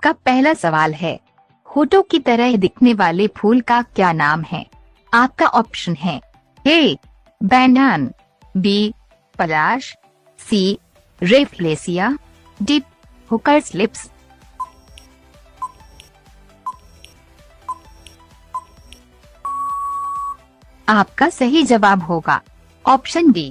आपका पहला सवाल है, होठों की तरह दिखने वाले फूल का क्या नाम है? आपका ऑप्शन है ए बैंगन, बी पलाश, सी रेफ्लेसिया, डी हुकर्स लिप्स। आपका सही जवाब होगा ऑप्शन डी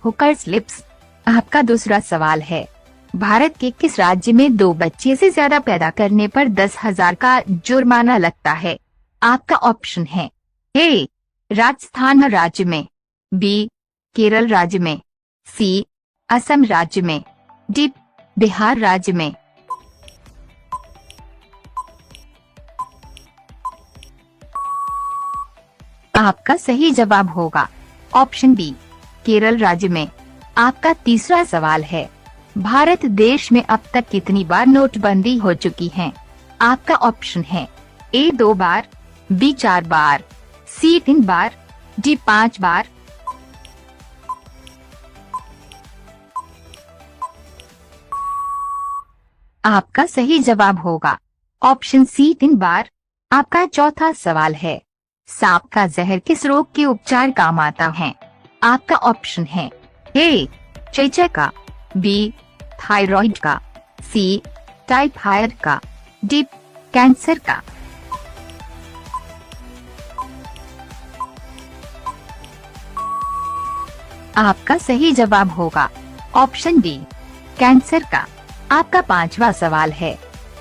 हुकर्स लिप्स। आपका दूसरा सवाल है, भारत के किस राज्य में 2 बच्चे से ज्यादा पैदा करने पर 10,000 का जुर्माना लगता है? आपका ऑप्शन है ए राजस्थान राज्य में, बी केरल राज्य में, सी असम राज्य में, डी बिहार राज्य में। आपका सही जवाब होगा ऑप्शन बी केरल राज्य में। आपका तीसरा सवाल है, भारत देश में अब तक कितनी बार नोटबंदी हो चुकी है? आपका ऑप्शन है ए 2 बार, बी 4 बार, सी 3 बार, डी 5 बार। आपका सही जवाब होगा ऑप्शन सी 3 बार। आपका चौथा सवाल है, सांप का जहर किस रोग के उपचार काम आता है? आपका ऑप्शन है ए चेचक का, बी थायराइड का, सी टाइफाइड का, डी कैंसर का। आपका सही जवाब होगा ऑप्शन डी कैंसर का। आपका पांचवा सवाल है,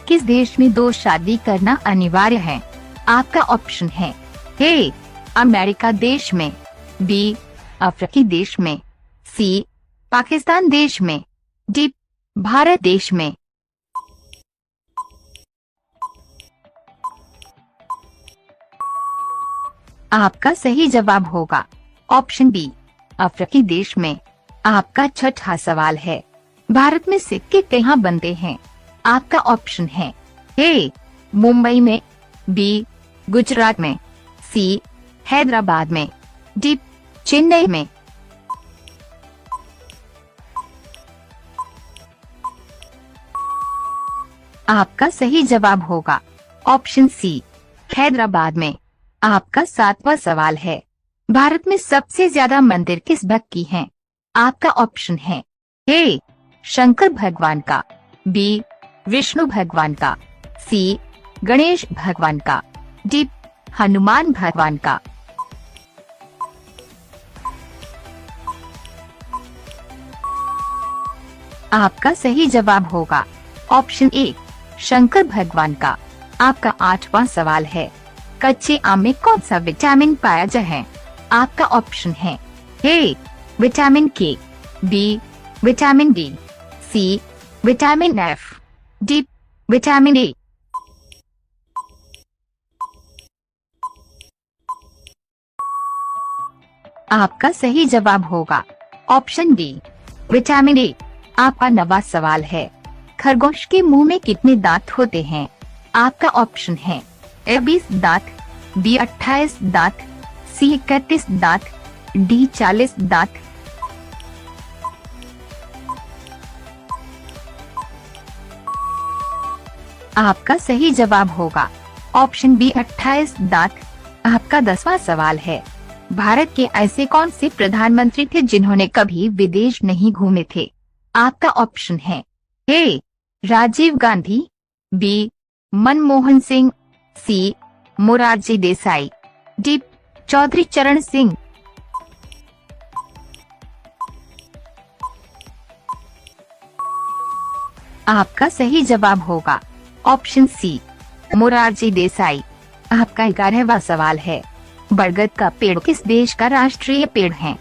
किस देश में 2 शादी करना अनिवार्य है? आपका ऑप्शन है ए अमेरिका देश में, बी अफ्रीकी देश में, सी पाकिस्तान देश में, डी भारत देश में। आपका सही जवाब होगा ऑप्शन बी अफ्रीकी देश में। आपका छठा सवाल है, भारत में सिक्के कहाँ बनते हैं? आपका ऑप्शन है ए मुंबई में, बी गुजरात में, सी हैदराबाद में, डी चेन्नई में। आपका सही जवाब होगा ऑप्शन सी हैदराबाद में। आपका सातवां सवाल है, भारत में सबसे ज्यादा मंदिर किस भक्त की हैं? आपका ऑप्शन है ए शंकर भगवान का, बी विष्णु भगवान का, सी गणेश भगवान का, डी हनुमान भगवान का। आपका सही जवाब होगा ऑप्शन ए शंकर भगवान का। आपका आठवां सवाल है, कच्चे आम में कौन सा विटामिन पाया जाता है? आपका ऑप्शन है A vitamin K, B vitamin D, C vitamin F, D vitamin A. आपका सही जवाब होगा ऑप्शन डी विटामिन ए। आपका 9वां सवाल है, खरगोश के मुंह में कितने दांत होते हैं? आपका ऑप्शन है ए 20 दांत, बी 28 दांत, सी 31 दांत, डी 40 दांत। आपका सही जवाब होगा ऑप्शन बी 28 दांत। आपका 10वां सवाल है, भारत के ऐसे कौन से प्रधानमंत्री थे जिन्होंने कभी विदेश नहीं घूमे थे? आपका ऑप्शन है ए राजीव गांधी, बी मनमोहन सिंह, सी मोरारजी देसाई, डी चौधरी चरण सिंह। आपका सही जवाब होगा ऑप्शन सी मोरारजी देसाई। आपका 11वां सवाल है, बरगद का पेड़ किस देश का राष्ट्रीय पेड़ है?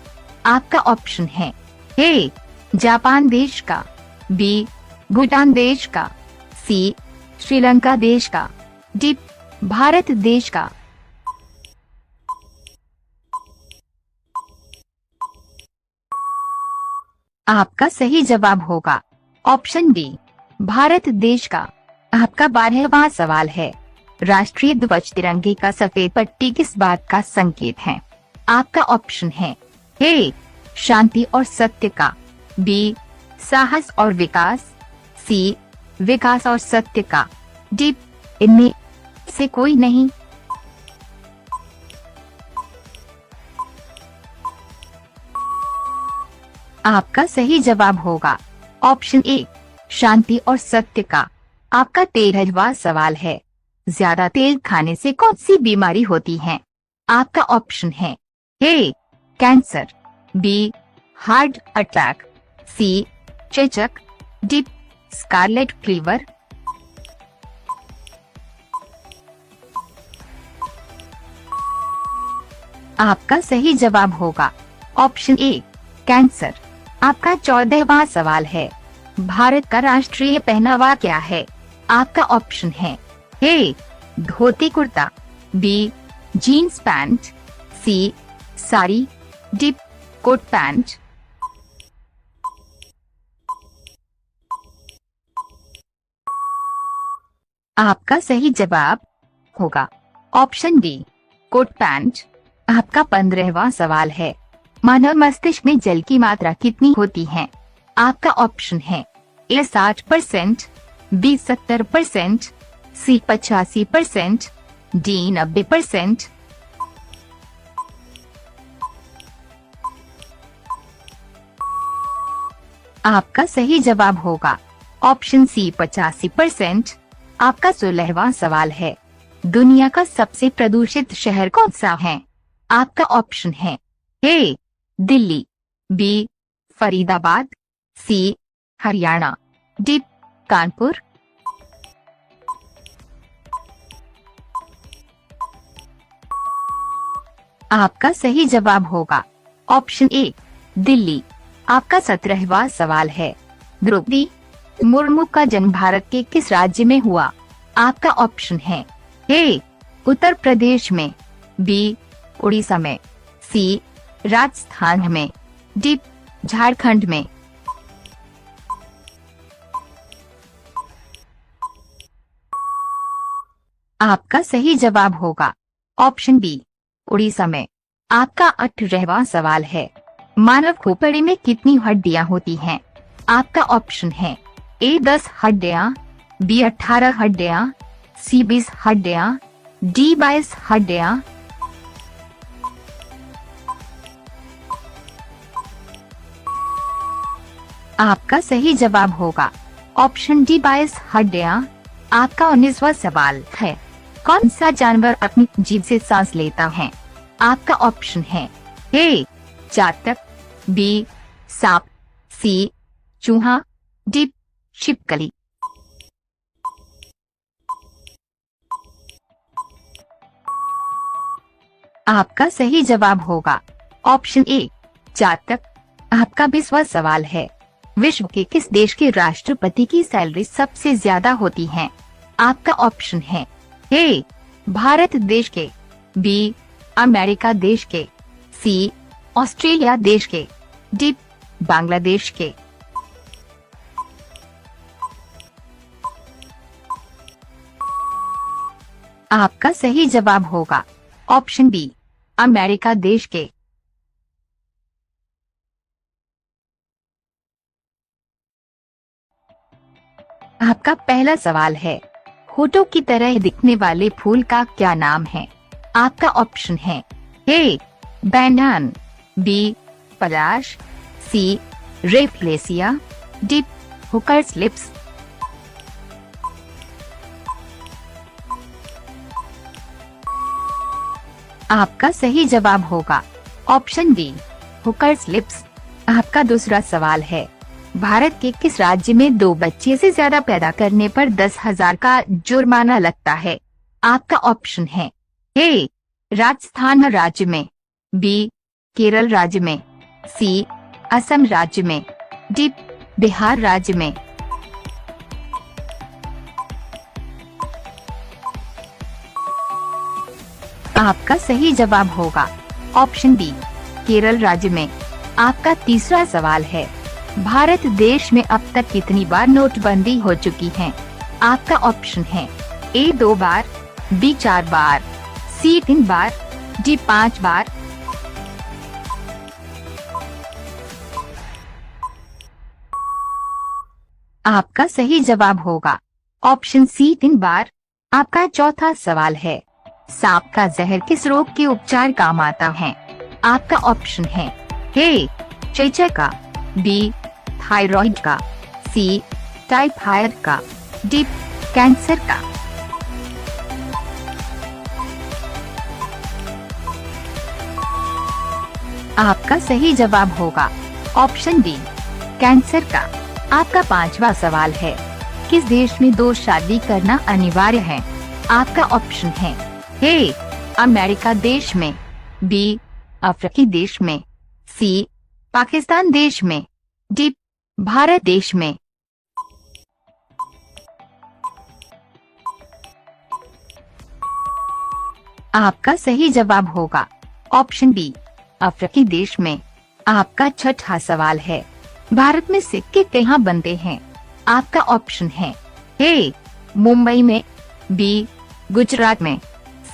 आपका ऑप्शन है ए जापान देश का, बी भूटान देश का, सी श्रीलंका देश का, डी भारत देश का। आपका सही जवाब होगा ऑप्शन डी भारत देश का। आपका 12वां सवाल है, राष्ट्रीय ध्वज तिरंगे का सफेद पट्टी किस बात का संकेत है? आपका ऑप्शन है ए शांति और सत्य का, बी साहस और विकास, सी विकास और सत्य का, डी, इनमें से कोई नहीं। आपका सही जवाब होगा ऑप्शन ए, शांति और सत्य का। आपका 13वां सवाल है, ज्यादा तेल खाने से कौन सी बीमारी होती है? आपका ऑप्शन है ए, कैंसर, बी, हार्ट अटैक, सी, चेचक, डी, स्कारलेट फीवर। आपका सही जवाब होगा ऑप्शन ए, कैंसर। आपका 14वां सवाल है, भारत का राष्ट्रीय पहनावा क्या है? आपका ऑप्शन है ए, dhoti kurta, B, jeans pant, सी, साड़ी, डी, कोट पैंट। आपका सही जवाब होगा ऑप्शन डी, कोट पैंट। आपका 15वां सवाल है, मानव मस्तिष्क में जल की मात्रा कितनी होती है? आपका ऑप्शन है ए, 60%, बी, 70%, सी, 85%, डी, 90%। आपका सही जवाब होगा ऑप्शन सी, 85%। आपका 16वां सवाल है, दुनिया का सबसे प्रदूषित शहर कौन सा है? आपका ऑप्शन है ए, दिल्ली, बी, फरीदाबाद, सी, हरियाणा, डी, कानपुर। आपका सही जवाब होगा ऑप्शन ए, दिल्ली। आपका 17वां सवाल है, द्रौपदी मुर्मू का जन्म भारत के किस राज्य में हुआ? आपका ऑप्शन है ए, उत्तर प्रदेश में, बी, उड़ीसा में, सी, राजस्थान में, डी, झारखंड में। आपका सही जवाब होगा ऑप्शन बी, उड़ीसा में। आपका 18वां सवाल है, मानव खोपड़ी में कितनी हड्डियां होती हैं? आपका ऑप्शन है ए, 10 हड्डियां, बी, 18 हड्डियां, सी, 20 हड्डियां, डी, 22 हड्डियां। आपका सही जवाब होगा ऑप्शन डी, 22 हड्डियां। आपका 19वां सवाल है, कौन सा जानवर अपनी जीभ से सांस लेता है? आपका ऑप्शन है ए, चातक, बी, सांप, सी, चूहा, डी, छिपकली। आपका सही जवाब होगा ऑप्शन ए, चातक। आपका 20वां सवाल है, विश्व के किस देश के राष्ट्रपति की सैलरी सबसे ज्यादा होती है? आपका ऑप्शन है ए, भारत देश के, बी, अमेरिका देश के, सी, ऑस्ट्रेलिया देश के, डी, बांग्लादेश के। आपका सही जवाब होगा ऑप्शन बी, अमेरिका देश के। आपका पहला सवाल है, होठों की तरह दिखने वाले फूल का क्या नाम है? आपका ऑप्शन है ए, बैंगन, बी, पलाश, सी, रेफ्लेसिया, डी, हुकर्स लिप्स। आपका सही जवाब होगा ऑप्शन डी, हुकर्स लिप्स। आपका दूसरा सवाल है, भारत के किस राज्य में 2 बच्चे से ज्यादा पैदा करने पर 10,000 का जुर्माना लगता है? आपका ऑप्शन है ए, राजस्थान राज्य में, बी, केरल राज्य में, सी, असम राज्य में, डी, बिहार राज्य में। आपका सही जवाब होगा ऑप्शन बी, केरल राज्य में। आपका तीसरा सवाल है, भारत देश में अब तक कितनी बार नोटबंदी हो चुकी है? आपका ऑप्शन है ए, 2 बार, बी, 4 बार, सी, 3 बार, डी, 5 बार। आपका सही जवाब होगा ऑप्शन सी 3 बार। आपका चौथा सवाल है, सांप का जहर किस रोग के उपचार काम आता है? आपका ऑप्शन है ए चेचक का, बी थायराइड का, सी टाइफाइड का, डी कैंसर का। आपका सही जवाब होगा ऑप्शन डी कैंसर का। आपका पांचवा सवाल है, किस देश में 2 शादी करना अनिवार्य है? आपका ऑप्शन है ए अमेरिका देश में, बी अफ्रीकी देश में, सी पाकिस्तान देश में, डी भारत देश में। आपका सही जवाब होगा ऑप्शन बी अफ्रीकी देश में। आपका छठा सवाल है, भारत में सिक्के कहाँ बनते हैं? आपका ऑप्शन है ए मुंबई में, बी गुजरात में,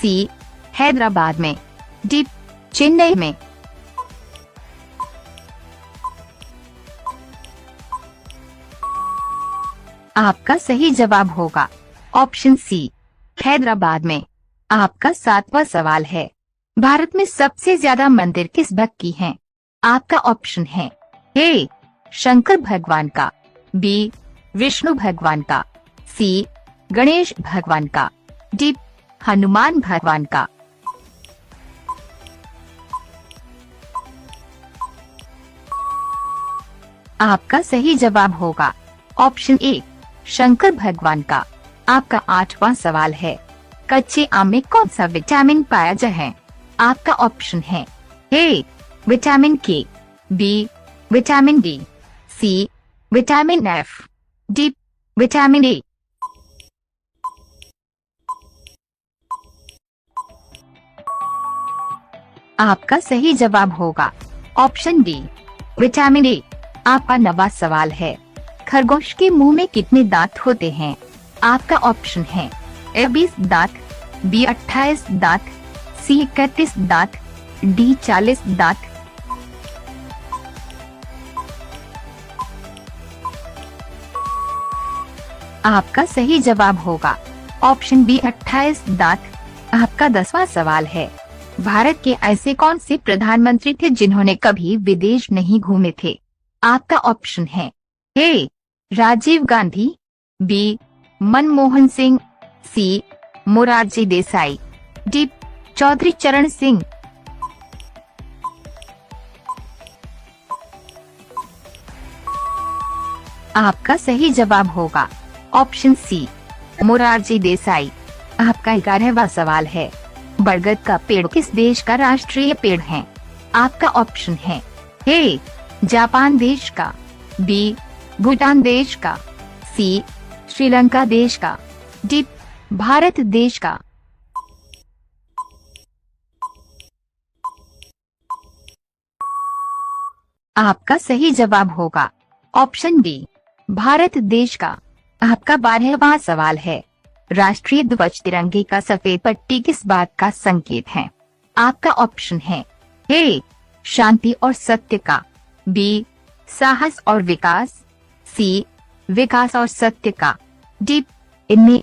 सी हैदराबाद में, डी चेन्नई में। आपका सही जवाब होगा ऑप्शन सी हैदराबाद में। आपका सातवां सवाल है, भारत में सबसे ज्यादा मंदिर किस भक्त की हैं? आपका ऑप्शन है ए शंकर भगवान का, बी विष्णु भगवान का, सी गणेश भगवान का, डी हनुमान भगवान का। आपका सही जवाब होगा ऑप्शन ए शंकर भगवान का। आपका आठवां सवाल है, कच्चे आम में कौन सा विटामिन पाया जाता है? आपका ऑप्शन है A vitamin K, B vitamin D, C vitamin F, D vitamin A. आपका सही जवाब होगा ऑप्शन डी विटामिन ए। आपका नवा सवाल है, खरगोश के मुंह में कितने दांत होते हैं? आपका ऑप्शन है ए 20 दांत, बी 28 दांत, सी 31 दांत, डी 40 दांत। आपका सही जवाब होगा ऑप्शन बी 28 दांत। आपका 10वां सवाल है, भारत के ऐसे कौन से प्रधानमंत्री थे जिन्होंने कभी विदेश नहीं घूमे थे? आपका ऑप्शन है ए राजीव गांधी, बी मनमोहन सिंह, सी मोरारजी देसाई, डी चौधरी चरण सिंह। आपका सही जवाब होगा ऑप्शन सी मोरारजी देसाई। आपका 11वां सवाल है, बरगद का पेड़ किस देश का राष्ट्रीय पेड़ है? आपका ऑप्शन है ए जापान देश का, बी भूटान देश का, सी श्रीलंका देश का, डी भारत देश का। आपका सही जवाब होगा ऑप्शन डी भारत देश का। आपका 12वां सवाल है, राष्ट्रीय ध्वज तिरंगे का सफेद पट्टी किस बात का संकेत है? आपका ऑप्शन है ए शांति और सत्य का, बी साहस और विकास, सी विकास और सत्य का, डी इनमें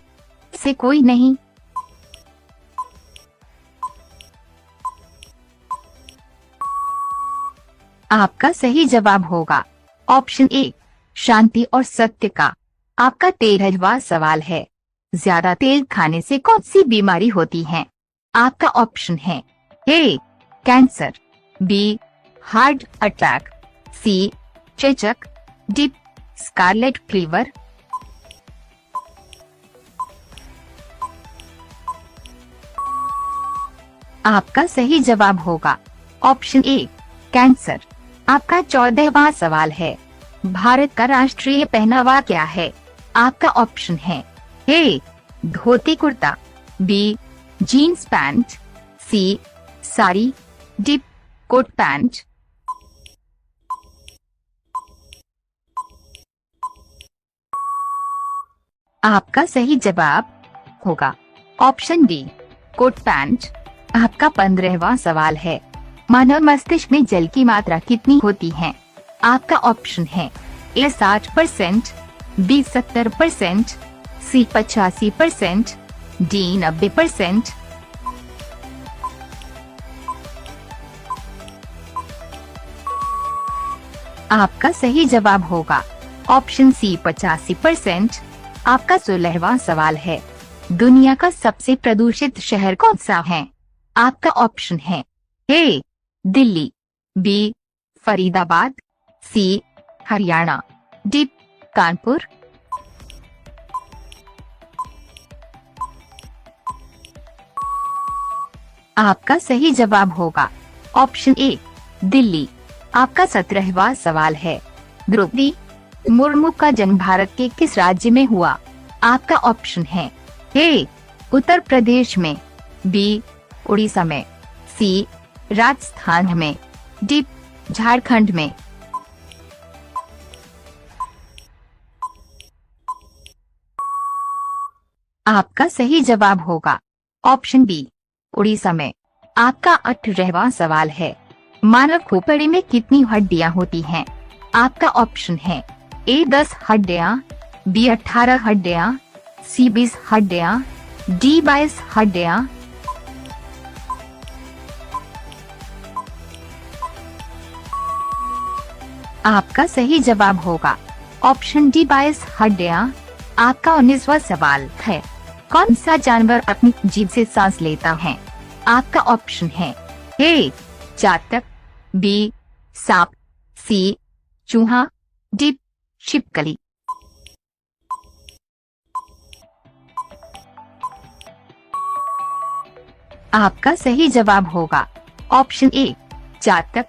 से कोई नहीं। आपका सही जवाब होगा ऑप्शन ए शांति और सत्य का। आपका 13वां सवाल है, ज्यादा तेल खाने से कौन सी बीमारी होती है? आपका ऑप्शन है ए कैंसर, बी हार्ट अटैक, सी चेचक, डी स्कारलेट फीवर। आपका सही जवाब होगा ऑप्शन ए कैंसर। आपका 14वां सवाल है, भारत का राष्ट्रीय पहनावा क्या है? आपका ऑप्शन है ए dhoti kurta, B jeans pant, सी साड़ी, डी कोट पैंट। आपका सही जवाब होगा ऑप्शन डी कोट पैंट। आपका 15वां सवाल है, मानव मस्तिष्क में जल की मात्रा कितनी होती है? आपका ऑप्शन है ए 60%, बी 70%, सी 85%, डी 90%। आपका सही जवाब होगा ऑप्शन सी 85%। आपका 16वां सवाल है, दुनिया का सबसे प्रदूषित शहर कौन सा है? आपका ऑप्शन है ए दिल्ली, बी फरीदाबाद, सी हरियाणा, डी कानपुर। आपका सही जवाब होगा ऑप्शन ए दिल्ली। आपका 17वां सवाल है, द्रौपदी मुर्मू का जन्म भारत के किस राज्य में हुआ? आपका ऑप्शन है ए उत्तर प्रदेश में, बी उड़ीसा में, सी राजस्थान में, डी झारखंड में। आपका सही जवाब होगा ऑप्शन बी उड़ीसा में। आपका 18वां सवाल है, मानव खोपड़ी में कितनी हड्डियां होती हैं? आपका ऑप्शन है ए 10 हड्डियां, बी 18 हड्डियां, सी 20 हड्डियां, डी 22 हड्डियां। आपका सही जवाब होगा ऑप्शन डी 22 हड्डियां। आपका 19वां सवाल है, कौन सा जानवर अपनी जीभ से सांस लेता है? आपका ऑप्शन है ए चातक, बी सांप, सी चूहा, डी छिपकली। आपका सही जवाब होगा ऑप्शन ए चातक।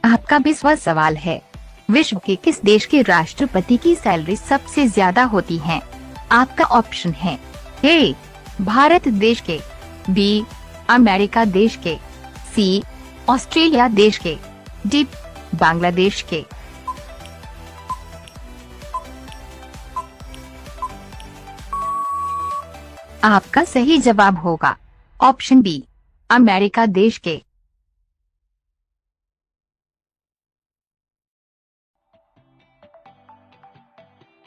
आपका 20वां सवाल है, विश्व के किस देश के राष्ट्रपति की सैलरी सबसे ज्यादा होती है? आपका ऑप्शन है ए भारत देश के, बी अमेरिका देश के, सी ऑस्ट्रेलिया देश के, डी बांग्लादेश के। आपका सही जवाब होगा ऑप्शन बी अमेरिका देश के।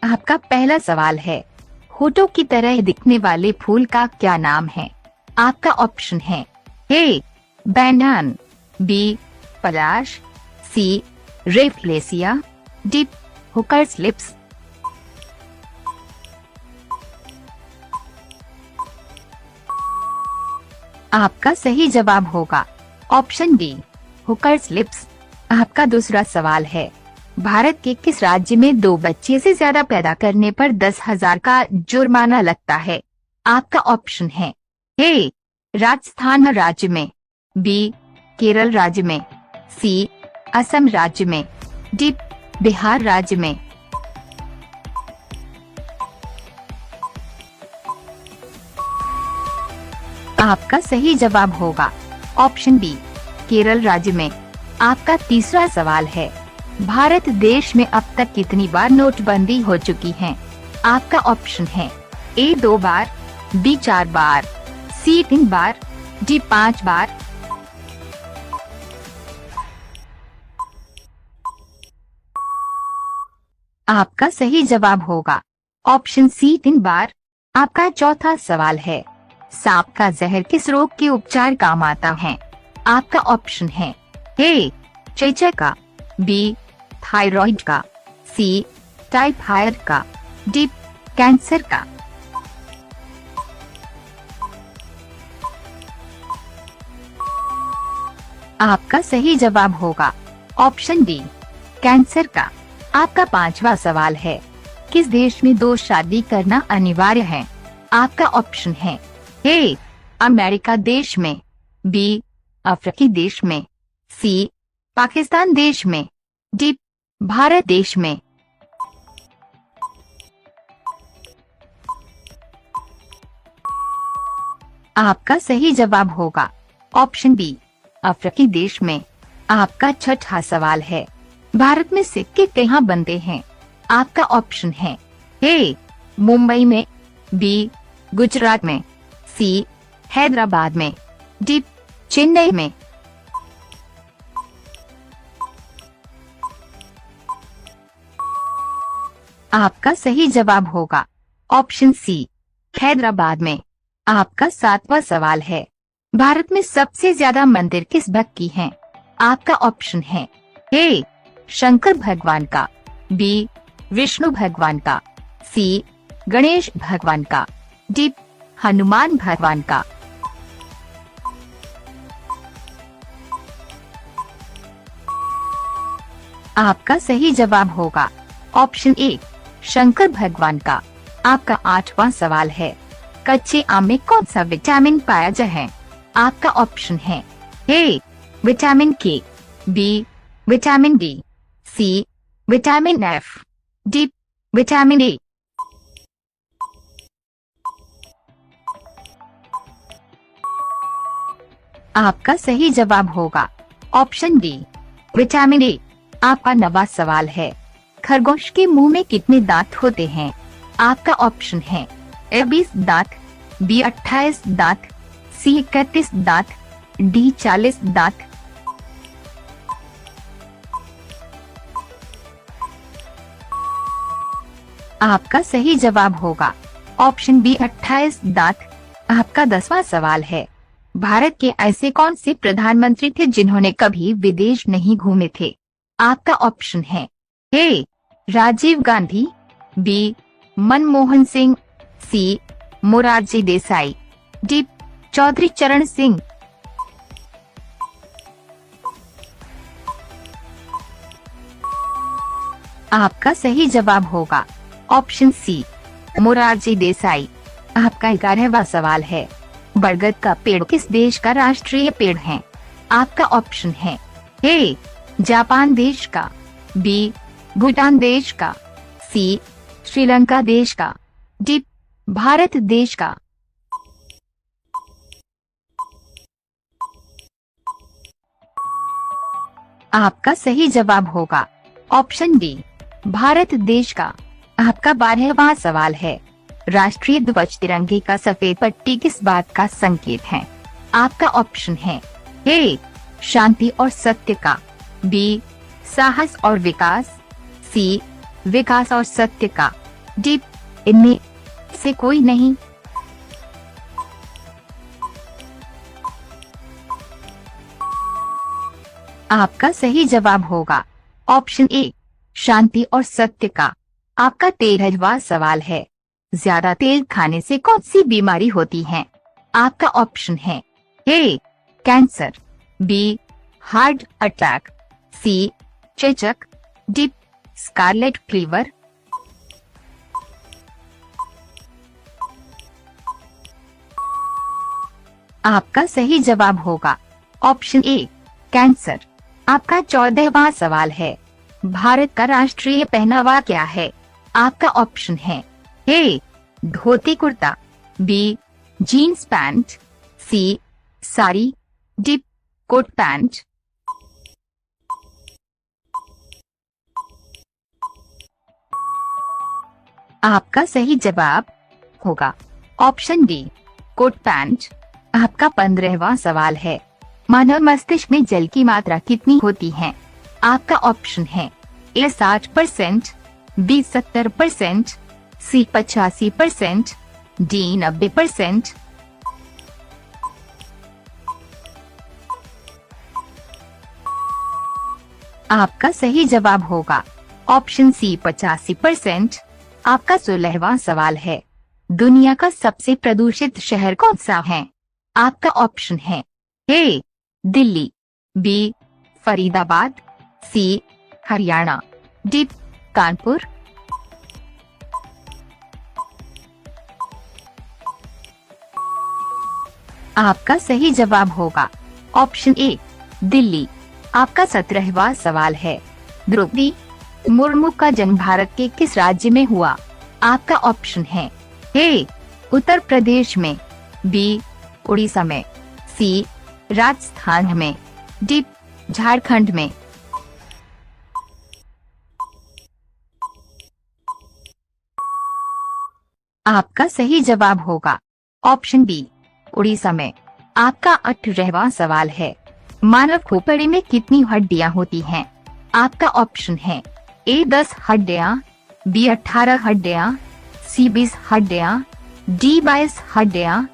आपका पहला सवाल है, होठों की तरह दिखने वाले फूल का क्या नाम है? आपका ऑप्शन है ए बैंगन, बी पलाश, सी रेफ्लेसिया, डी हुकर्स लिप्स। आपका सही जवाब होगा ऑप्शन डी हुकर्स लिप्स। आपका दूसरा सवाल है, भारत के किस राज्य में 2 बच्चे से ज्यादा पैदा करने पर 10,000 का जुर्माना लगता है? आपका ऑप्शन है ए राजस्थान राज्य में, बी केरल राज्य में, सी असम राज्य में, डी बिहार राज्य में। आपका सही जवाब होगा ऑप्शन बी केरल राज्य में। आपका तीसरा सवाल है, भारत देश में अब तक कितनी बार नोटबंदी हो चुकी है? आपका ऑप्शन है ए 2 बार, बी 4 बार, सी 3 बार, डी 5 बार। आपका सही जवाब होगा ऑप्शन सी 3 बार। आपका चौथा सवाल है, सांप का जहर किस रोग के उपचार काम आता है? आपका ऑप्शन है ए चेचक का, बी थायराइड का, सी टाइफाइड का, डी कैंसर का। आपका सही जवाब होगा ऑप्शन डी कैंसर का। आपका पांचवा सवाल है, किस देश में 2 शादी करना अनिवार्य है? आपका ऑप्शन है ए अमेरिका देश में, बी अफ्रीकी देश में, सी पाकिस्तान देश में, डी भारत देश में। आपका सही जवाब होगा ऑप्शन बी अफ्रीकी देश में। आपका छठा सवाल है, भारत में सिक्के कहाँ बनते हैं? आपका ऑप्शन है ए मुंबई में, बी गुजरात में, सी हैदराबाद में, डी चेन्नई में। आपका सही जवाब होगा ऑप्शन सी हैदराबाद में। आपका 7वां सवाल है, भारत में सबसे ज्यादा मंदिर किस भक्त की हैं? आपका ऑप्शन है ए शंकर भगवान का, बी विष्णु भगवान का, सी गणेश भगवान का, डी हनुमान भगवान का। आपका सही जवाब होगा ऑप्शन ए शंकर भगवान का। आपका 8वां सवाल है, कच्चे आम में कौन सा विटामिन पाया जाता है? आपका ऑप्शन है A vitamin K, B vitamin D, C vitamin F, D vitamin A. आपका सही जवाब होगा ऑप्शन डी विटामिन ए। आपका 9वां सवाल है, खरगोश के मुंह में कितने दांत होते हैं? आपका ऑप्शन है ए 20 दांत, बी 28 दांत, सी 31 दांत, डी 40 दांत। आपका सही जवाब होगा ऑप्शन बी 28 दांत। आपका 10वां सवाल है, भारत के ऐसे कौन से प्रधानमंत्री थे जिन्होंने कभी विदेश नहीं घूमे थे? आपका ऑप्शन है ए राजीव गांधी, बी मनमोहन सिंह, सी मोरारजी देसाई, डी चौधरी चरण सिंह। आपका सही जवाब होगा ऑप्शन सी मोरारजी देसाई। आपका 11वां सवाल है, बरगद का पेड़ किस देश का राष्ट्रीय पेड़ है? आपका ऑप्शन है ए जापान देश का, बी भूटान देश का, सी श्रीलंका देश का, डी भारत देश का। आपका सही जवाब होगा ऑप्शन डी भारत देश का। आपका 12वां सवाल है, राष्ट्रीय ध्वज तिरंगे का सफेद पट्टी किस बात का संकेत है? आपका ऑप्शन है ए शांति और सत्य का, बी साहस और विकास, सी विकास और सत्य का, डी इनमें से कोई नहीं। आपका सही जवाब होगा ऑप्शन ए शांति और सत्य का। आपका 13वां सवाल है, ज्यादा तेल खाने से कौन सी बीमारी होती है? आपका ऑप्शन है ए कैंसर, बी हार्ट अटैक, सी चेचक, डी स्कारलेट फीवर। आपका सही जवाब होगा ऑप्शन ए कैंसर। आपका 14वां सवाल है, भारत का राष्ट्रीय पहनावा क्या है? आपका ऑप्शन है ए dhoti kurta, B jeans pant, सी साड़ी, डी कोट पैंट। आपका सही जवाब होगा ऑप्शन डी कोट पैंट। आपका 15वां सवाल है, मानव मस्तिष्क में जल की मात्रा कितनी होती है? आपका ऑप्शन है ए 60%, बी 70%, सी 85%, डी 90%। आपका सही जवाब होगा ऑप्शन सी 85%। आपका 16वां सवाल है, दुनिया का सबसे प्रदूषित शहर कौन सा है? आपका ऑप्शन है ए दिल्ली, बी फरीदाबाद, सी हरियाणा, डी कानपुर। आपका सही जवाब होगा ऑप्शन ए दिल्ली। आपका 17वां सवाल है, द्रौपदी मुर्मू का जन्म भारत के किस राज्य में हुआ? आपका ऑप्शन है ए उत्तर प्रदेश में, बी उड़ीसा में, सी राजस्थान में, डी झारखंड में। आपका सही जवाब होगा ऑप्शन बी उड़ीसा में। आपका 18वां सवाल है, मानव खोपड़ी में कितनी हड्डियां होती हैं? आपका ऑप्शन है ए 10 हड्डियां, बी 18 हड्डियां, सी 20 हड्डियां, डी 22 हड्डियां।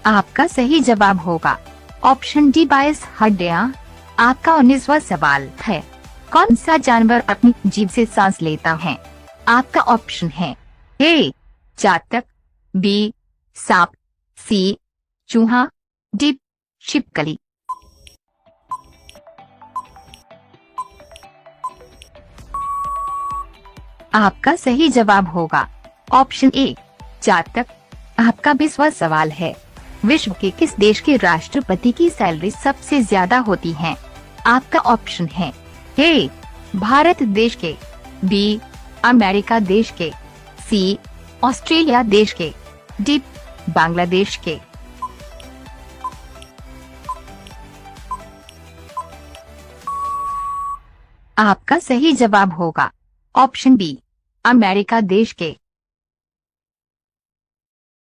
आपका सही जवाब होगा ऑप्शन डी 22 हड्डियां। आपका 19वां सवाल है, कौन सा जानवर अपनी जीभ से सांस लेता है? आपका ऑप्शन है ए चातक, बी सांप, सी चूहा, डी छिपकली। आपका सही जवाब होगा ऑप्शन ए चातक। आपका 20वां सवाल है, विश्व के किस देश के राष्ट्रपति की सैलरी सबसे ज्यादा होती है? आपका ऑप्शन है ए भारत देश के, बी अमेरिका देश के, सी ऑस्ट्रेलिया देश के, डी बांग्लादेश के। आपका सही जवाब होगा ऑप्शन बी अमेरिका देश के।